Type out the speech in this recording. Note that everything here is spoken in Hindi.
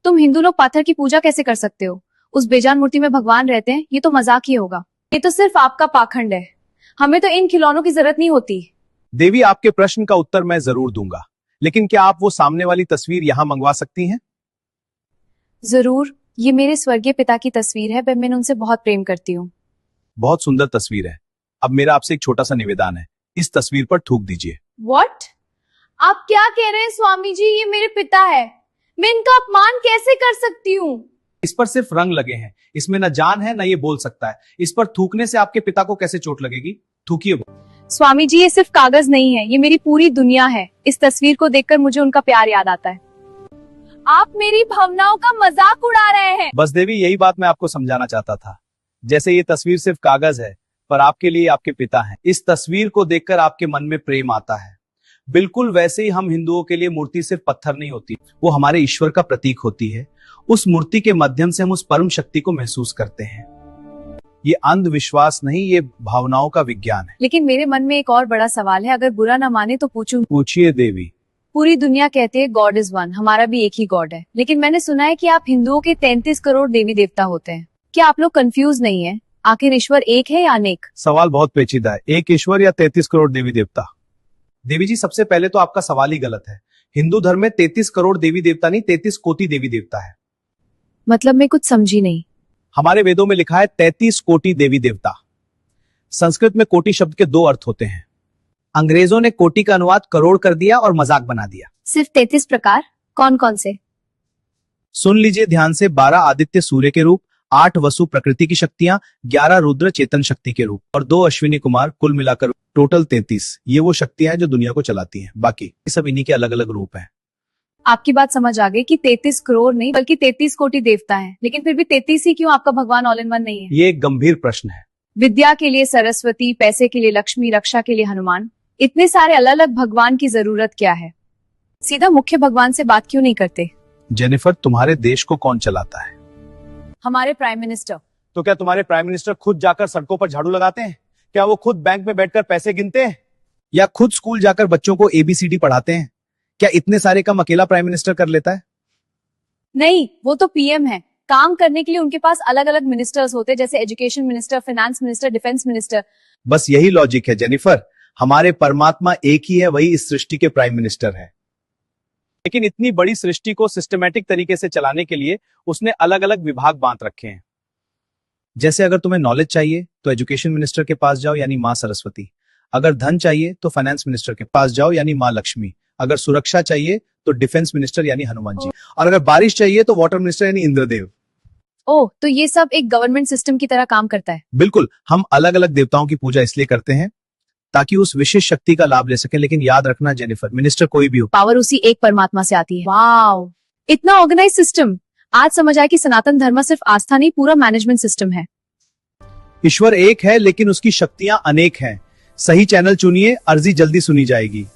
तुम हिंदू लोग पत्थर की पूजा कैसे कर सकते हो? उस बेजान मूर्ति में भगवान रहते हैं, ये तो मजाक ही होगा। ये तो सिर्फ आपका पाखंड है। हमें तो इन खिलौनों की जरूरत नहीं होती। देवी, आपके प्रश्न का उत्तर मैं जरूर दूंगा, लेकिन क्या आप वो सामने वाली तस्वीर यहाँ मंगवा सकती हैं? जरूर, ये मेरे स्वर्गीय पिता की तस्वीर है। मैं उनसे बहुत प्रेम करती हूँ। बहुत सुंदर तस्वीर है। अब मेरा आपसे एक छोटा सा निवेदन है, इस तस्वीर पर थूक दीजिए। What? आप क्या कह रहे हैं स्वामी जी? ये मेरे पिता है, मैं इनका अपमान कैसे कर सकती हूँ? इस पर सिर्फ रंग लगे हैं, इसमें न जान है न ये बोल सकता है। इस पर थूकने से आपके पिता को कैसे चोट लगेगी? थूकिए। स्वामी जी, ये सिर्फ कागज नहीं है, ये मेरी पूरी दुनिया है। इस तस्वीर को देखकर मुझे उनका प्यार याद आता है। आप मेरी भावनाओं का मजाक उड़ा रहे हैं। बस देवी, यही बात मैं आपको समझाना चाहता था। जैसे ये तस्वीर सिर्फ कागज है, पर आपके लिए आपके पिता हैं। इस तस्वीर को देखकर आपके मन में प्रेम आता है। बिल्कुल वैसे ही हम हिंदुओं के लिए मूर्ति सिर्फ पत्थर नहीं होती, वो हमारे ईश्वर का प्रतीक होती है। उस मूर्ति के माध्यम से हम उस परम शक्ति को महसूस करते हैं। ये अंधविश्वास नहीं, ये भावनाओं का विज्ञान है। लेकिन मेरे मन में एक और बड़ा सवाल है, अगर बुरा ना माने तो पूछूं? पूछिए देवी। पूरी दुनिया कहते हैं गॉड इज वन, हमारा भी एक ही गॉड है, लेकिन मैंने सुना है कि आप हिंदुओं के 33 करोड़ देवी देवता होते हैं। क्या आप लोग कंफ्यूज नहीं है? आखिर ईश्वर एक है या अनेक? सवाल बहुत पेचीदा है, एक ईश्वर या 33 करोड़ देवी देवता? देवी जी, सबसे पहले तो आपका सवाल ही गलत है। हिंदू धर्म में 33 करोड़ देवी देवता नहीं, 33 कोटि देवी देवता है। मतलब मैं कुछ समझी नहीं। हमारे वेदों में लिखा है 33 कोटि देवी देवता। संस्कृत में कोटि शब्द के दो अर्थ होते हैं। अंग्रेजों ने कोटि का अनुवाद करोड़ कर दिया और मजाक बना दिया। सिर्फ 33 प्रकार? कौन कौन से? सुन लीजिए ध्यान से। 12 आदित्य सूर्य के रूप, 8 वसु प्रकृति की शक्तियां, 11 रुद्र चेतन शक्ति के रूप और 2 अश्विनी कुमार, कुल मिलाकर टोटल 33। ये वो शक्तियां हैं जो दुनिया को चलाती हैं। बाकी सब इन्हीं के अलग अलग रूप हैं। आपकी बात समझ आ गई कि 33 करोड़ नहीं बल्कि 33 कोटि देवता हैं, लेकिन फिर भी 33 ही क्यों? आपका भगवान ऑल इन वन नहीं है? ये एक गंभीर प्रश्न है। विद्या के लिए सरस्वती, पैसे के लिए लक्ष्मी, रक्षा के लिए हनुमान, इतने सारे अलग अलग भगवान की जरूरत क्या है? सीधा मुख्य भगवान से बात क्यों नहीं करते? जेनिफर, तुम्हारे देश को कौन चलाता है? हमारे प्राइम मिनिस्टर। तो क्या तुम्हारे प्राइम मिनिस्टर खुद जाकर सड़कों पर झाड़ू लगाते हैं? क्या वो खुद बैंक में बैठकर पैसे गिनते हैं? या खुद स्कूल जाकर बच्चों को ABCD पढ़ाते हैं? क्या इतने सारे काम अकेला प्राइम मिनिस्टर कर लेता है? नहीं, वो तो PM है। काम करने के लिए उनके पास अलग अलग मिनिस्टर्स होते हैं, जैसे education minister, finance minister, defence minister. बस यही लॉजिक है जेनिफर। हमारे परमात्मा एक ही है, वही इस सृष्टि के प्राइम मिनिस्टर है। लेकिन इतनी बड़ी सृष्टि को सिस्टमैटिक तरीके से चलाने के लिए उसने अलग अलग विभाग बांट रखे हैं। जैसे अगर तुम्हें नॉलेज चाहिए तो एजुकेशन मिनिस्टर के पास जाओ, यानी माँ सरस्वती। अगर धन चाहिए तो फाइनेंस मिनिस्टर के पास जाओ, यानी माँ लक्ष्मी। अगर सुरक्षा चाहिए तो डिफेंस मिनिस्टर यानी हनुमान जी। और अगर बारिश चाहिए तो वाटर मिनिस्टर यानी इंद्रदेव। ओह, तो ये सब एक गवर्नमेंट सिस्टम की तरह काम करता है। बिल्कुल। हम अलग अलग देवताओं की पूजा इसलिए करते हैं ताकि उस विशेष शक्ति का लाभ ले सकें। लेकिन याद रखना जेनिफर, मिनिस्टर कोई भी हो, पावर उसी एक परमात्मा से आती है। वाव, इतना ऑर्गेनाइज सिस्टम। आज समझ आया कि सनातन धर्म सिर्फ आस्था नहीं, पूरा मैनेजमेंट सिस्टम है। ईश्वर एक है लेकिन उसकी शक्तियां अनेक हैं। सही चैनल चुनिए, अर्जी जल्दी सुनी जाएगी।